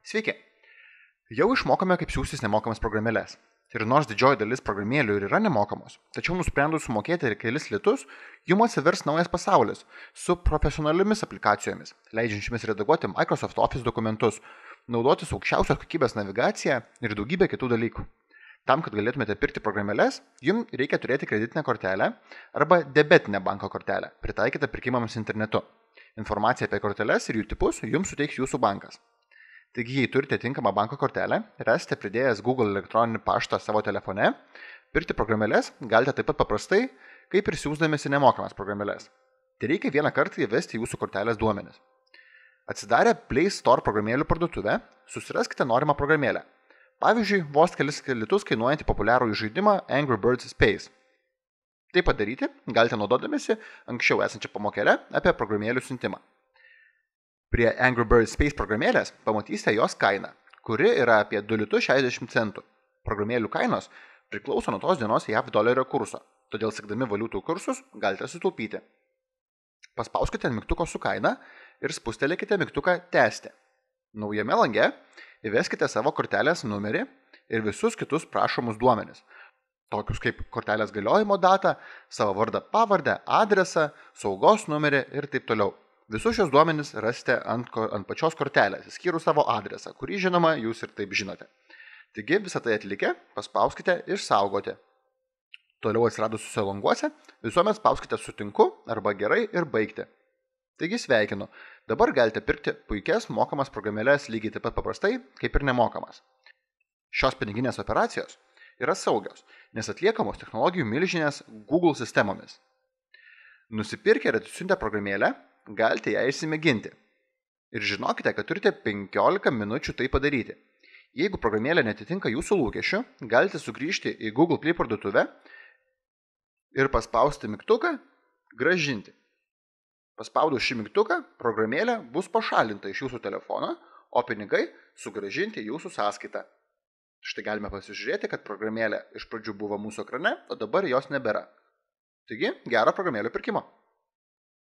Sveiki! Jau išmokome, kaip siūstis nemokamas programėlės. Ir nors didžioji dalis programėlių ir yra nemokamos, tačiau nusprendus sumokėti kelis litus, jums atsivers naujas pasaulis su profesionaliomis aplikacijomis, leidžiančiomis redaguoti Microsoft Office dokumentus, naudotis aukščiausios kokybės navigaciją ir daugybę kitų dalykų. Tam, kad galėtumėte pirkti programėlės, jums reikia turėti kreditinę kortelę arba debetinę banko kortelę, pritaikytą pirkimams internetu. Informaciją apie korteles ir jų tipus jums suteiks jūsų bankas. Taigi, jei turite tinkamą banko kortelę, rasite pridėjęs Google elektroninį paštą savo telefone, pirkti programėlės galite taip pat paprastai, kaip ir siūsdamėsi nemokamas programėlės. Tai reikia vieną kartą įvesti jūsų kortelės duomenis. Atsidarę Play Store programėlių parduotuvę, susiraskite norimą programėlę. Pavyzdžiui, vos kelis litus kainuojantį populiarų žaidimą Angry Birds Space. Tai padaryti galite naudodamėsi anksčiau esančią pamokėlę apie programėlių siuntimą. Prie Angry Birds Space programėlės pamatysite jos kainą, kuri yra apie 2,60 litų. Programėlių kainos priklauso nuo tos dienos JAV dolerio kurso, todėl sekdami valiutų kursus galite sutaupyti. Paspauskite mygtuko su kaina ir spustelėkite mygtuką tęsti. Naujame lange įveskite savo kortelės numerį ir visus kitus prašomus duomenis, tokius kaip kortelės galiojimo datą, savo vardą pavardę, adresą, saugos numerį ir taip toliau. Visus šios duomenis rasite ant pačios kortelės, išskyrus savo adresą, kurį žinoma jūs ir taip žinote. Taigi visą tai atlikę, paspauskite išsaugoti. Toliau atsiradusiuose languose visuomet spauskite sutinku arba gerai ir baigti. Taigi sveikinu, dabar galite pirkti puikias mokamas programėlės lygiai taip pat paprastai, kaip ir nemokamas. Šios piniginės operacijos yra saugios, nes atliekamos technologijų milžinės Google sistemomis. Nusipirkę ir atsisiuntę programėlę, galite ją išsimėginti. Ir žinokite, kad turite 15 minučių tai padaryti. Jeigu programėlė netitinka jūsų lūkesčių, galite sugrįžti į Google Play parduotuvę ir paspausti mygtuką grąžinti. Paspaudus šį mygtuką, programėlė bus pašalinta iš jūsų telefono, o pinigai sugrąžinti į jūsų sąskaitą. Štai galime pasižiūrėti, kad programėlė iš pradžių buvo mūsų ekrane, o dabar jos nebėra. Taigi, gero programėlių pirkimo.